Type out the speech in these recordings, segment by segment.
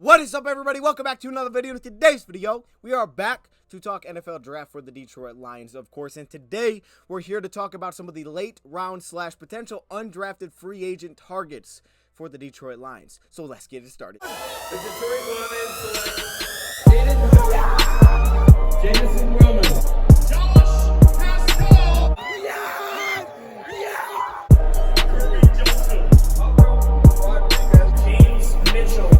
What is up, everybody? Welcome back to another video. In today's video, we are back to talk NFL draft for the Detroit Lions, of course. And today, we're here to talk about some of the late round / potential undrafted free agent targets for the Detroit Lions. So let's get it started. The Detroit Lions select Jameson Williams, Josh Pascal, Kirby Joseph, James Mitchell.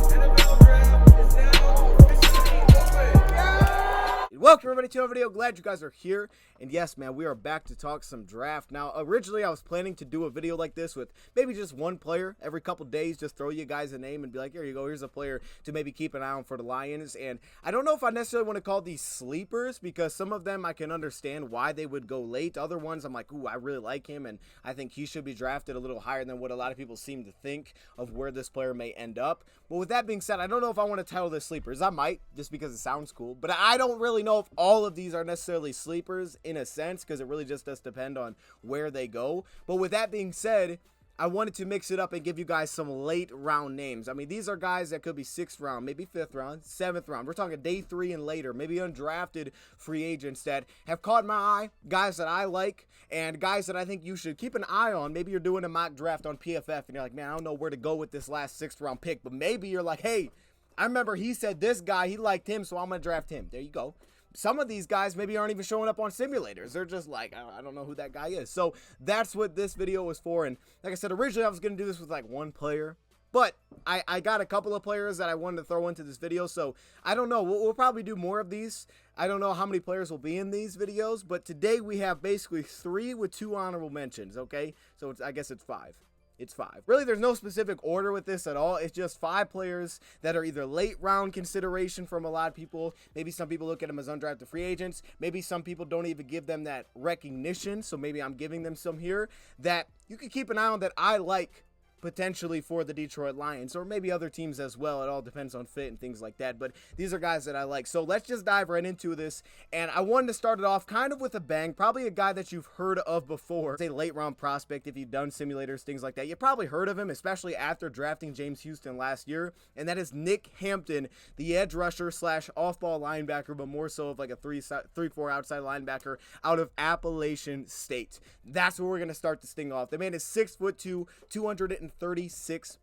NFL draft is now officially open. Welcome, everybody, to our video. Glad you guys are here. And yes, man, we are back to talk some draft. Now, originally, I was planning to do a video like this with maybe just one player every couple days, just throw you guys a name and be like, here you go, here's a player to maybe keep an eye on for the Lions. And I don't know if I necessarily want to call these sleepers, because some of them I can understand why they would go late. Other ones, I'm like, ooh, I really like him, and I think he should be drafted a little higher than what a lot of people seem to think of where this player may end up. But with that being said, I don't know if I want to title this sleepers. I might, just because it sounds cool. But I don't really know if all of these are necessarily sleepers in a sense, because it really just does depend on where they go. But with that being said, I wanted to mix it up and give you guys some late round names. I mean, these are guys that could be 6th round, maybe 5th round, 7th round. We're talking day 3 and later, maybe undrafted free agents that have caught my eye, guys that I like, and guys that I think you should keep an eye on. Maybe you're doing a mock draft on PFF and you're like, man, I don't know where to go with this last 6th round pick. But maybe you're like, hey, I remember he said this guy, he liked him, so I'm going to draft him. There you go. Some of these guys maybe aren't even showing up on simulators. They're just like, I don't know who that guy is. So that's what this video was for. And like I said, originally I was going to do this with like one player, but I got a couple of players that I wanted to throw into this video. So I don't know. We'll probably do more of these. I don't know how many players will be in these videos, but today we have basically 3 with 2 honorable mentions. Okay. So I guess it's 5. It's 5. Really, there's no specific order with this at all. It's just 5 players that are either late round consideration from a lot of people. Maybe some people look at them as undrafted free agents. Maybe some people don't even give them that recognition. So maybe I'm giving them some here that you can keep an eye on that I like potentially for the Detroit Lions, or maybe other teams as well. It all depends on fit and things like that, but these are guys that I like. So let's just dive right into this, and I wanted to start it off kind of with a bang. Probably a guy that you've heard of before. It's a late round prospect. If you've done simulators, things like that, you probably heard of him, especially after drafting James Houston last year, and that is Nick Hampton, the edge rusher / off-ball linebacker, but more so of like a 3-4 outside linebacker out of Appalachian State. That's where we're going to start this thing off. The man is 6'2", 236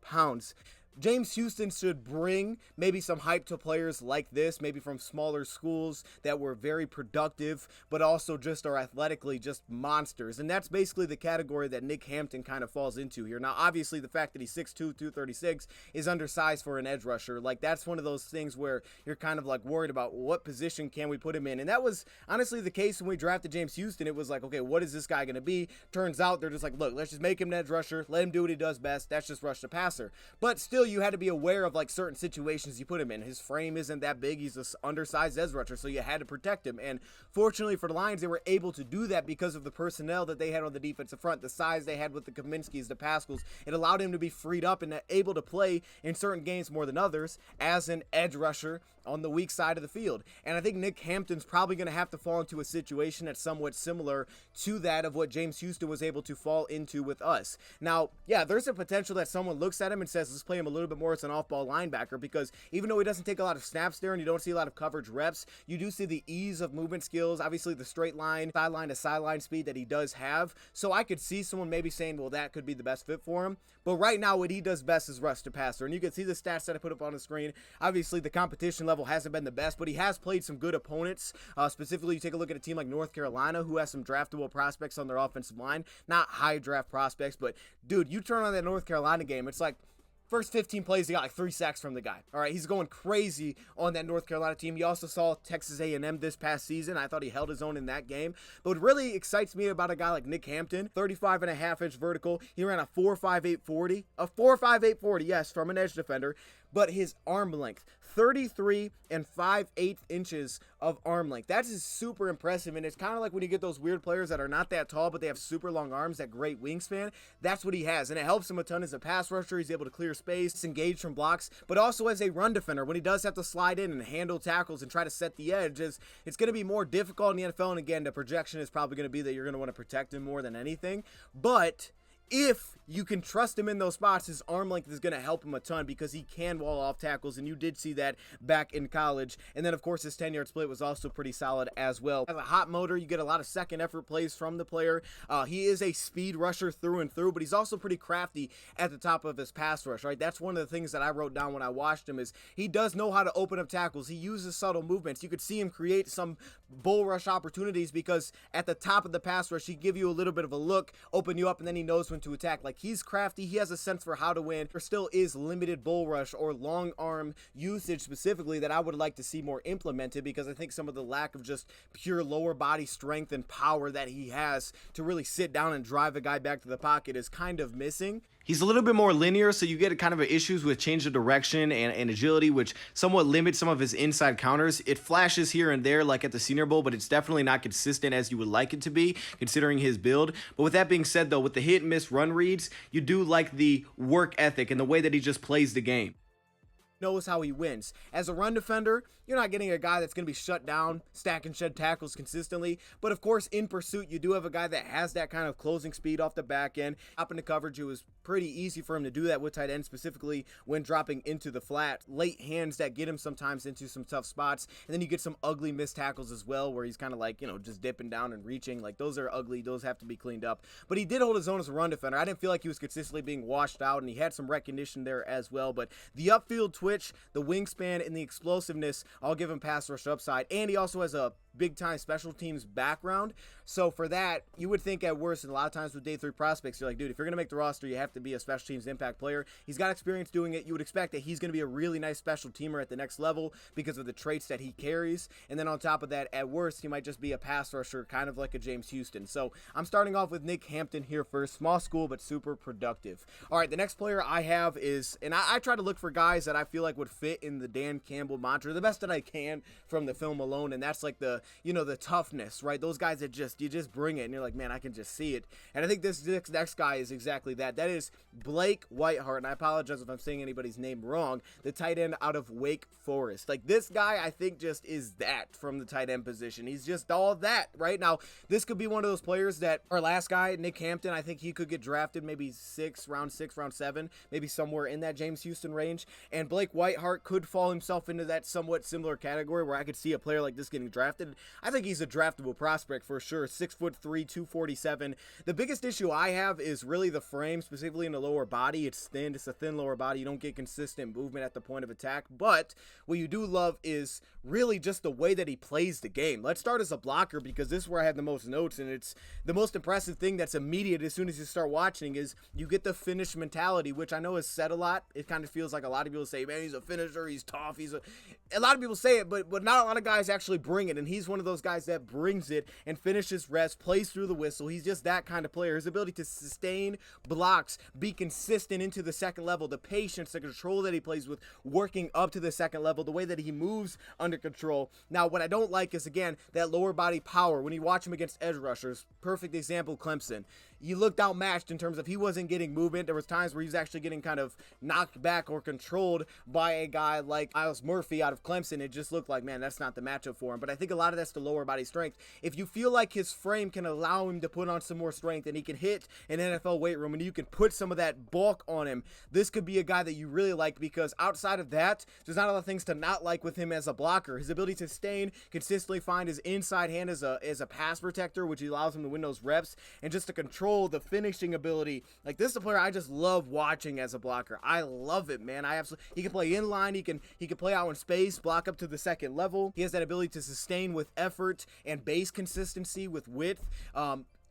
pounds. James Houston should bring maybe some hype to players like this, maybe from smaller schools that were very productive, but also just are athletically just monsters. And that's basically the category that Nick Hampton kind of falls into here. Now, obviously, the fact that he's 6'2", 236 is undersized for an edge rusher. Like, that's one of those things where you're kind of like worried about what position can we put him in. And that was honestly the case when we drafted James Houston. It was like, okay, what is this guy going to be? Turns out they're just like, look, let's just make him an edge rusher. Let him do what he does best. That's just rush the passer. But still, you had to be aware of like certain situations you put him in. His frame isn't that big. He's an undersized edge rusher, so you had to protect him. And fortunately for the Lions, they were able to do that because of the personnel that they had on the defensive front, the size they had with the Kaminsky's, the Pascals. It allowed him to be freed up and able to play in certain games more than others as an edge rusher on the weak side of the field. And I think Nick Hampton's probably going to have to fall into a situation that's somewhat similar to that of what James Houston was able to fall into with us. Now, yeah, there's a potential that someone looks at him and says, let's play him a little bit more as an off-ball linebacker, because even though he doesn't take a lot of snaps there and you don't see a lot of coverage reps, you do see the ease of movement skills, obviously the straight line, sideline to sideline speed that he does have. So I could see someone maybe saying, well, that could be the best fit for him. But right now, what he does best is rush to passer. And you can see the stats that I put up on the screen. Obviously, the competition level hasn't been the best, but he has played some good opponents. Specifically, you take a look at a team like North Carolina, who has some draftable prospects on their offensive line. Not high draft prospects, but dude, you turn on that North Carolina game, it's like first 15 plays, he got like 3 sacks from the guy. All right, he's going crazy on that North Carolina team. You also saw Texas A&M this past season. I thought he held his own in that game. But what really excites me about a guy like Nick Hampton, 35.5-inch vertical. He ran a 4.58 40. A 4.58 40, yes, from an edge defender. But his arm length, 33 5/8 inches of arm length. That is super impressive, and it's kind of like when you get those weird players that are not that tall, but they have super long arms, that great wingspan. That's what he has, and it helps him a ton as a pass rusher. He's able to clear space, engage from blocks, but also as a run defender. When he does have to slide in and handle tackles and try to set the edge, it's going to be more difficult in the NFL, and again, the projection is probably going to be that you're going to want to protect him more than anything, but if you can trust him in those spots, his arm length is going to help him a ton because he can wall off tackles, and you did see that back in college. And then, of course, his 10-yard split was also pretty solid as well. As a hot motor, you get a lot of second effort plays from the player. He is a speed rusher through and through, but he's also pretty crafty at the top of his pass rush, right? That's one of the things that I wrote down when I watched him is he does know how to open up tackles. He uses subtle movements. You could see him create some bull rush opportunities because at the top of the pass rush, he give you a little bit of a look, open you up, and then he knows when to attack. Like, he's crafty. He has a sense for how to win. There still is limited bull rush or long arm usage specifically that I would like to see more implemented, because I think some of the lack of just pure lower body strength and power that he has to really sit down and drive a guy back to the pocket is kind of missing. He's a little bit more linear, so you get kind of issues with change of direction and agility, which somewhat limits some of his inside counters. It flashes here and there like at the Senior Bowl, but it's definitely not consistent as you would like it to be, considering his build. But with that being said, though, with the hit and miss run reads, you do like the work ethic and the way that he just plays the game. Knows how he wins. As a run defender, you're not getting a guy that's going to be shut down, stack and shed tackles consistently. But of course, in pursuit, you do have a guy that has that kind of closing speed off the back end. Up into coverage, it was pretty easy for him to do that with tight end, specifically when dropping into the flat. Late hands that get him sometimes into some tough spots. And then you get some ugly missed tackles as well, where he's kind of like, just dipping down and reaching. Like, those are ugly. Those have to be cleaned up. But he did hold his own as a run defender. I didn't feel like he was consistently being washed out, and he had some recognition there as well. But the upfield twitch, the wingspan, and the explosiveness, I'll give him pass rush upside. And he also has a big-time special teams background. So for that, you would think at worst, and a lot of times with day 3 prospects, you're like, dude, if you're going to make the roster, you have to be a special teams impact player. He's got experience doing it. You would expect that he's going to be a really nice special teamer at the next level because of the traits that he carries. And then on top of that, at worst, he might just be a pass rusher, kind of like a James Houston. So I'm starting off with Nick Hampton here first. Small school, but super productive. All right, the next player I have is, and I try to look for guys that I feel like would fit in the Dan Campbell mantra, the best that I can from the film alone, and that's like the toughness, right? Those guys that you just bring it, and you're like, man, I can just see it. And I think this next guy is exactly that. That is Blake Whitehart, and I apologize if I'm saying anybody's name wrong, the tight end out of Wake Forest. Like, this guy, I think, just is that from the tight end position. He's just all that, right? Now, this could be one of those players that, our last guy, Nick Hampton, I think he could get drafted maybe round 6, round 7, maybe somewhere in that James Houston range, and Blake Whitehart could fall himself into that somewhat similar category where I could see a player like this getting drafted. I think he's a draftable prospect for sure. 6'3", 247. The biggest issue I have is really the frame, specifically in the lower body. It's thin. It's a thin lower body. You don't get consistent movement at the point of attack. But what you do love is really just the way that he plays the game. Let's start as a blocker, because this is where I have the most notes, and it's the most impressive thing that's immediate as soon as you start watching is you get the finish mentality, which I know is said a lot. It kind of feels like a lot of people say, man, he's a finisher, he's tough, a lot of people say it, but not a lot of guys actually bring it, and he's one of those guys that brings it and finishes reps, plays through the whistle. He's just that kind of player. His ability to sustain blocks, be consistent into the second level, the patience, the control that he plays with, working up to the second level, the way that he moves under control. Now, what I don't like is, again, that lower body power. When you watch him against edge rushers, perfect example, Clemson, you looked outmatched in terms of he wasn't getting movement. There was times where he was actually getting kind of knocked back or controlled by a guy like Miles Murphy out of Clemson. It just looked like, man, that's not the matchup for him. But I think a lot of that's the lower body strength. If you feel like his frame can allow him to put on some more strength and he can hit an NFL weight room and you can put some of that bulk on him, this could be a guy that you really like, because outside of that, there's not a lot of things to not like with him as a blocker. His ability to sustain, consistently find his inside hand as a pass protector, which allows him to win those reps, and just to control the finishing ability. Like, this is a player I just love watching as a blocker. I love it, man. He can play in line, he can play out in space, block up to the second level. He has that ability to sustain with effort and base consistency with width.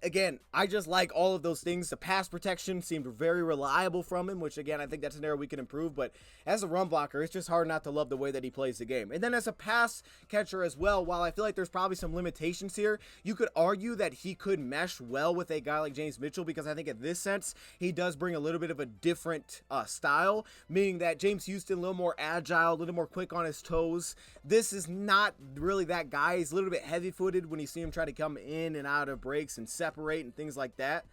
Again, I just like all of those things. The pass protection seemed very reliable from him, which, again, I think that's an area we can improve. But as a run blocker, it's just hard not to love the way that he plays the game. And then as a pass catcher as well, while I feel like there's probably some limitations here, you could argue that he could mesh well with a guy like James Mitchell, because I think in this sense, he does bring a little bit of a different style, meaning that James Houston, a little more agile, a little more quick on his toes. This is not really that guy. He's a little bit heavy-footed when you see him try to come in and out of breaks and separate and things like that.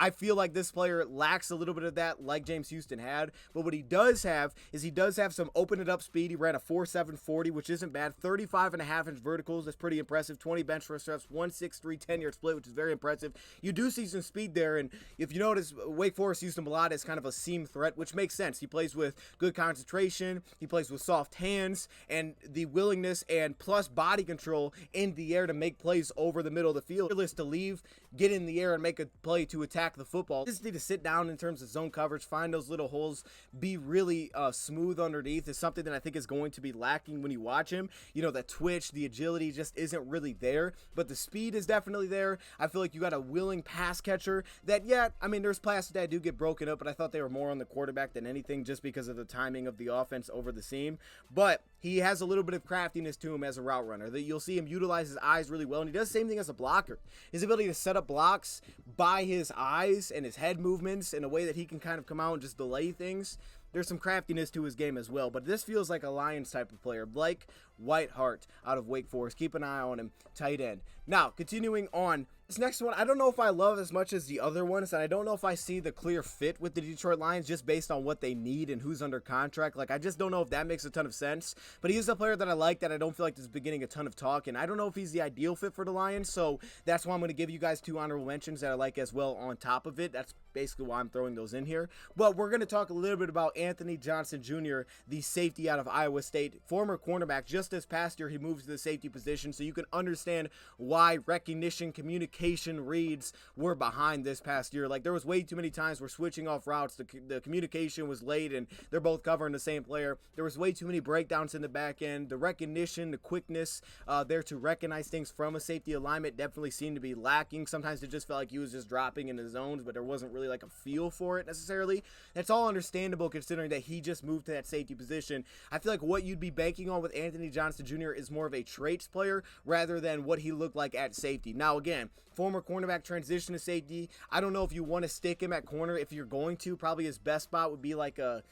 I feel like this player lacks a little bit of that, like James Houston had. But what he does have is he does have some open it up speed. He ran a 4.740, which isn't bad. 35.5-inch verticals, that's pretty impressive. 20 bench press reps, 1.63 10-yard split, which is very impressive. You do see some speed there, and if you notice, Wake Forest used him a lot as kind of a seam threat, which makes sense. He plays with good concentration, he plays with soft hands, and the willingness and plus body control in the air to make plays over the middle of the field. Fearless to leave, get in the air, and make a play to attack the football. Just need to sit down in terms of zone coverage, find those little holes, be really smooth underneath is something that I think is going to be lacking when you watch him. You know, the twitch, the agility just isn't really there, but the speed is definitely there. I feel like you got a willing pass catcher that, yeah, I mean, there's passes that do get broken up, but I thought they were more on the quarterback than anything just because of the timing of the offense over the seam. But he has a little bit of craftiness to him as a route runner. That you'll see him utilize his eyes really well, and he does the same thing as a blocker. His ability to set up blocks by his eyes and his head movements in a way that he can kind of come out and just delay things. There's some craftiness to his game as well, but this feels like a Lions type of player, like Whitehart out of Wake Forest. Keep an eye on him, tight end. Now, continuing on, this next one, I don't know if I love as much as the other ones, and I don't know if I see the clear fit with the Detroit Lions just based on what they need and who's under contract. Like, I just don't know if that makes a ton of sense, but he is a player that I like that I don't feel like is beginning a ton of talk, and I don't know if he's the ideal fit for the Lions, so that's why I'm going to give you guys 2 honorable mentions that I like as well on top of it. That's basically why I'm throwing those in here. But we're going to talk a little bit about Anthony Johnson Jr., the safety out of Iowa State, former cornerback. Just this past year, he moved to the safety position, so you can understand why recognition, communication, reads were behind this past year. Like, there was way too many times where switching off routes, the communication was late, and they're both covering the same player. There was way too many breakdowns in the back end. The recognition, the quickness there to recognize things from a safety alignment definitely seemed to be lacking. Sometimes it just felt like he was just dropping in the zones, but there wasn't really like a feel for it necessarily. That's all understandable considering that he just moved to that safety position. I feel like what you'd be banking on with Anthony Johnson Jr. is more of a traits player rather than what he looked like at safety. Now, again, former cornerback transition to safety. I don't know if you want to stick him at corner. If you're going to, probably his best spot would be like a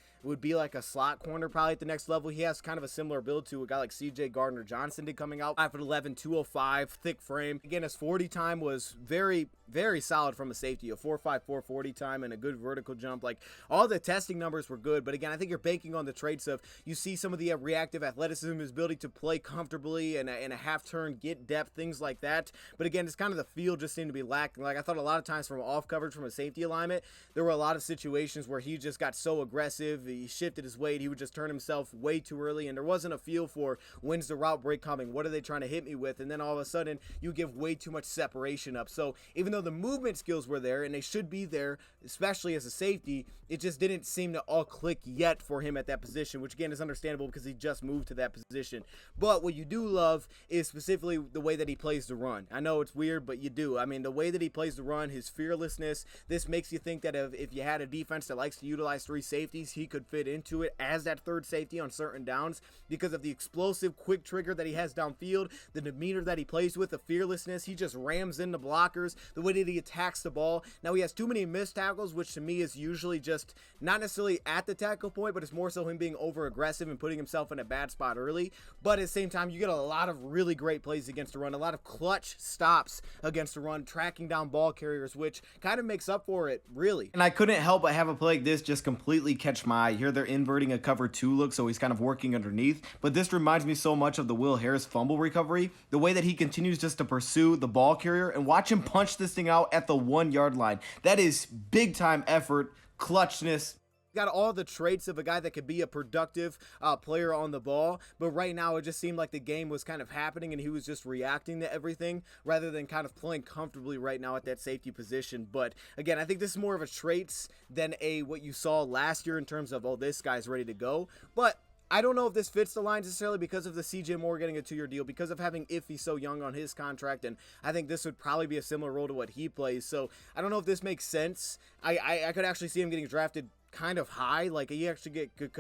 slot corner probably at the next level. He has kind of a similar build to a guy like CJ Gardner-Johnson did coming out. 5'11", 205, thick frame. Again, his 40 time was very, very solid from a safety. A 4.5, 4.40 time and a good vertical jump. Like, all the testing numbers were good, but again, I think you're banking on the traits of, you see some of the reactive athleticism, his ability to play comfortably and a half turn, get depth, things like that. But again, it's kind of the field just seemed to be lacking. Like, I thought a lot of times from off coverage from a safety alignment, there were a lot of situations where he just got so aggressive, he shifted his weight, he would just turn himself way too early, and there wasn't a feel for when's the route break coming, what are they trying to hit me with, and then all of a sudden you give way too much separation up. So even though the movement skills were there, and they should be there, especially as a safety, it just didn't seem to all click yet for him at that position, which again is understandable because he just moved to that position. But what you do love is specifically the way that he plays the run. I know it's weird, but you do. I mean, the way that he plays the run, his fearlessness, this makes you think that if you had a defense that likes to utilize 3 safeties, he could fit into it as that third safety on certain downs because of the explosive quick trigger that he has downfield, the demeanor that he plays with, the fearlessness. He just rams into blockers, the way that he attacks the ball. Now, he has too many missed tackles, which to me is usually just not necessarily at the tackle point, but it's more so him being over aggressive and putting himself in a bad spot early. But at the same time, you get a lot of really great plays against the run, a lot of clutch stops against the run, tracking down ball carriers, which kind of makes up for it, really. And I couldn't help but have a play like this just completely catch my eye. Here they're inverting a cover 2 look, so he's kind of working underneath. But this reminds me so much of the Will Harris fumble recovery, the way that he continues just to pursue the ball carrier and watch him punch this thing out at the 1-yard line. That is big time effort, clutchness. Got all the traits of a guy that could be a productive player on the ball, but right now it just seemed like the game was kind of happening and he was just reacting to everything rather than kind of playing comfortably right now at that safety position. But again, I think this is more of a traits than a what you saw last year in terms of, oh, this guy's ready to go. But I don't know if this fits the Lions necessarily because of the CJ Moore getting a 2-year deal, because of having Iffy so young on his contract, and I think this would probably be a similar role to what he plays. So I don't know if this makes sense. I could actually see him getting drafted kind of high. Like, he actually could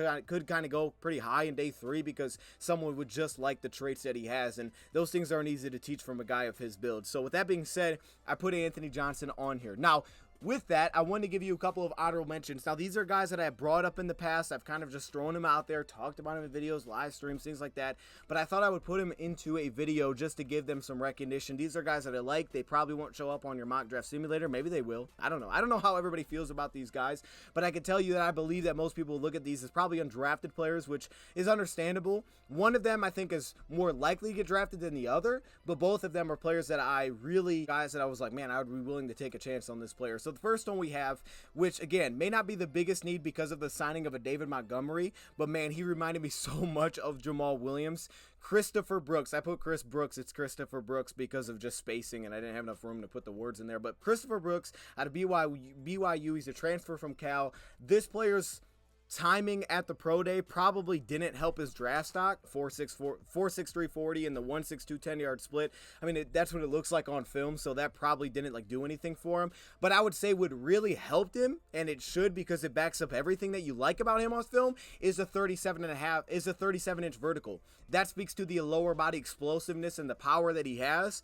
kind of go pretty high in day 3 because someone would just like the traits that he has, and those things aren't easy to teach from a guy of his build. So with that being said, I put Anthony Johnson on here. Now, with that, I wanted to give you a couple of honorable mentions. Now, these are guys that I have brought up in the past. I've kind of just thrown them out there, talked about them in videos, live streams, things like that. But I thought I would put them into a video just to give them some recognition. These are guys that I like. They probably won't show up on your mock draft simulator. Maybe they will. I don't know. I don't know how everybody feels about these guys, but I can tell you that I believe that most people look at these as probably undrafted players, which is understandable. One of them I think is more likely to get drafted than the other, but both of them are players that I was like, man, I would be willing to take a chance on this player. So the first one we have, which again may not be the biggest need because of the signing of a David Montgomery, but man, he reminded me so much of Jamal Williams. Christopher Brooks. I put Chris Brooks. It's Christopher Brooks because of just spacing, and I didn't have enough room to put the words in there. But Christopher Brooks out of BYU, he's a transfer from Cal. This player's timing at the pro day probably didn't help his draft stock. 4.63 40 and the 1.62 10-yard split. I mean, that's what it looks like on film, so that probably didn't like do anything for him. But I would say what really helped him, and it should because it backs up everything that you like about him on film, is a 37-inch vertical. That speaks to the lower body explosiveness and the power that he has.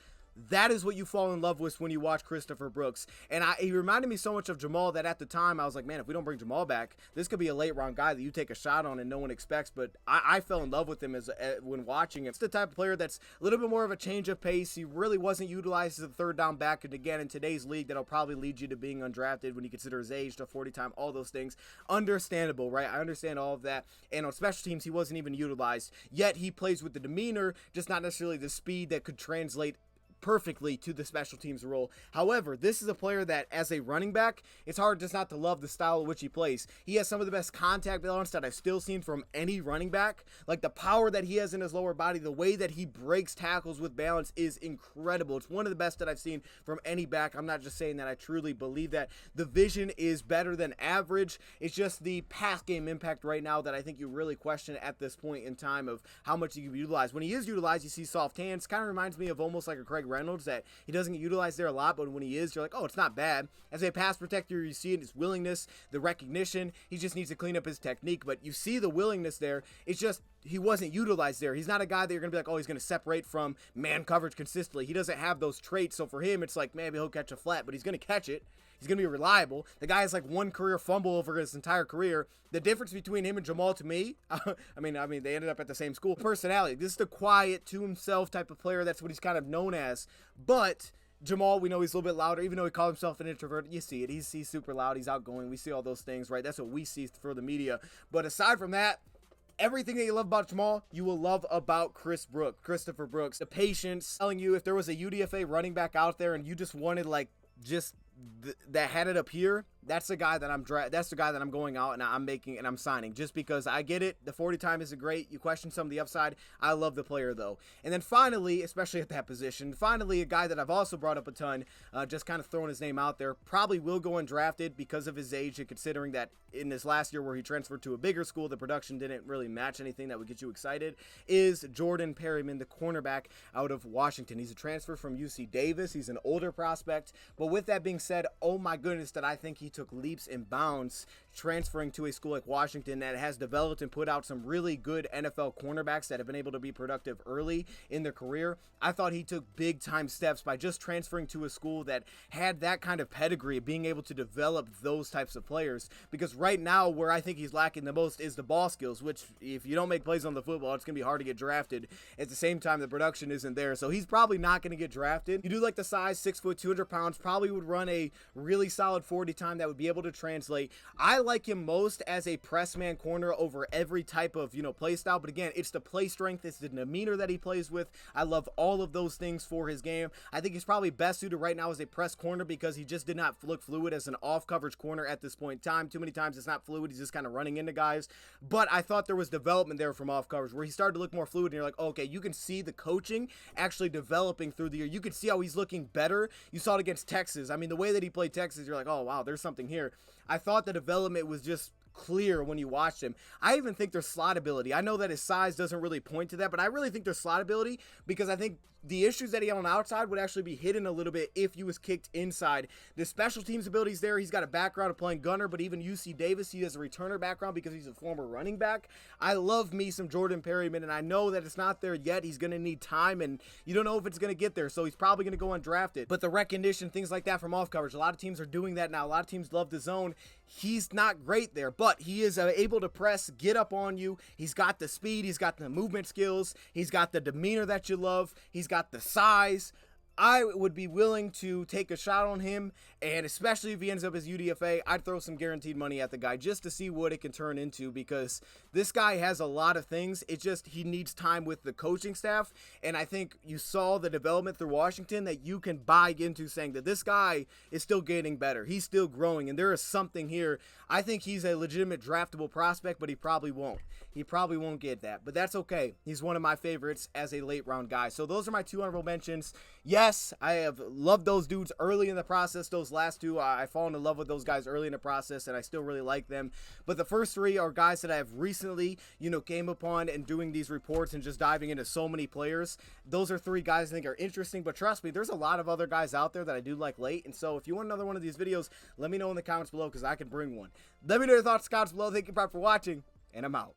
That is what you fall in love with when you watch Christopher Brooks. And he reminded me so much of Jamal that at the time I was like, man, if we don't bring Jamal back, this could be a late round guy that you take a shot on and no one expects. But I fell in love with him when watching him. It's the type of player that's a little bit more of a change of pace. He really wasn't utilized as a third down back. And again, in today's league, that'll probably lead you to being undrafted when you consider his age, the 40 time, all those things. Understandable, right? I understand all of that. And on special teams, he wasn't even utilized. Yet he plays with the demeanor, just not necessarily the speed that could translate perfectly to the special teams role. However, this is a player that as a running back, it's hard just not to love the style in which he plays. He has some of the best contact balance that I've still seen from any running back. Like the power that he has in his lower body, the way that he breaks tackles with balance is incredible. It's one of the best that I've seen from any back. I'm not just saying that, I truly believe that. The vision is better than average. It's just the pass game impact right now that I think you really question at this point in time of how much he can be utilized. When he is utilized, you see soft hands. Kind of reminds me of almost like a Craig Reynolds, that he doesn't get utilized there a lot, but when he is, you're like, oh, it's not bad. As a pass protector, you see it, his willingness, the recognition. He just needs to clean up his technique, but you see the willingness there. It's just he wasn't utilized there. He's not a guy that you're going to be like, oh, he's going to separate from man coverage consistently. He doesn't have those traits, so for him, it's like maybe he'll catch a flat, but he's going to catch it. He's going to be reliable. The guy has like one career fumble over his entire career. The difference between him and Jamal to me, I mean, they ended up at the same school. Personality. This is the quiet to himself type of player. That's what he's kind of known as. But Jamal, we know he's a little bit louder, even though he calls himself an introvert. You see it. He's super loud. He's outgoing. We see all those things, right? That's what we see for the media. But aside from that, everything that you love about Jamal, you will love about Christopher Brooks. The patience, telling you if there was a UDFA running back out there and you just wanted like that had it up here, that's the guy that I'm going out and I'm making and I'm signing, just because I get it. The 40 time isn't great. You question some of the upside. I love the player though. And then finally, especially at that position, finally a guy that I've also brought up a ton, just kind of throwing his name out there, probably will go undrafted because of his age, and considering that in this last year where he transferred to a bigger school, the production didn't really match anything that would get you excited, is Jordan Perryman, the cornerback out of Washington. He's a transfer from UC Davis. He's an older prospect, but with that being said, oh my goodness, that I think he took leaps and bounds transferring to a school like Washington that has developed and put out some really good NFL cornerbacks that have been able to be productive early in their career. I thought he took big time steps by just transferring to a school that had that kind of pedigree, being able to develop those types of players. Because right now, where I think he's lacking the most is the ball skills, which if you don't make plays on the football, it's going to be hard to get drafted. At the same time, the production isn't there. So he's probably not going to get drafted. You do like the size, 6 foot, 200 pounds, probably would run a really solid 40 time that would be able to translate. I like him most as a press man corner over every type of, play style. But again, it's the play strength, it's the demeanor that he plays with. I love all of those things for his game. I think he's probably best suited right now as a press corner because he just did not look fluid as an off coverage corner at this point in time. Too many times it's not fluid. He's just kind of running into guys. But I thought there was development there from off coverage where he started to look more fluid, and you're like, okay, you can see the coaching actually developing through the year. You can see how he's looking better. You saw it against Texas. I mean, the way that he played Texas, you're like, oh wow, there's something here. I thought the development was just clear when you watch him. I even think their slot ability, I know that his size doesn't really point to that, but I really think their slot ability, because I think the issues that he had on the outside would actually be hidden a little bit if he was kicked inside. The special teams abilities there, he's got a background of playing gunner, but even UC Davis, he has a returner background because he's a former running back. I love me some Jordan Perryman, and I know that it's not there yet. He's going to need time, and you don't know if it's going to get there, so he's probably going to go undrafted. But the recognition, things like that from off coverage, a lot of teams are doing that now. A lot of teams love the zone. He's not great there, but he is able to press, get up on you. He's got the speed. He's got the movement skills. He's got the demeanor that you love. He's got the size. I would be willing to take a shot on him, and especially if he ends up as UDFA, I'd throw some guaranteed money at the guy just to see what it can turn into, because this guy has a lot of things. It's just he needs time with the coaching staff, and I think you saw the development through Washington that you can buy into, saying that this guy is still getting better. He's still growing, and there is something here. I think he's a legitimate draftable prospect, but he probably won't. He probably won't get that, but that's okay. He's one of my favorites as a late round guy. So those are my 2 honorable mentions. Yes, I have loved those dudes early in the process. Those last 2, I fallen in love with those guys early in the process, and I still really like them. But the first 3 are guys that I have recently, came upon and doing these reports and just diving into so many players. Those are 3 guys I think are interesting, but trust me, there's a lot of other guys out there that I do like late. And so if you want another one of these videos, let me know in the comments below, because I can bring one. Let me know your thoughts in the comments below. Thank you for watching, and I'm out.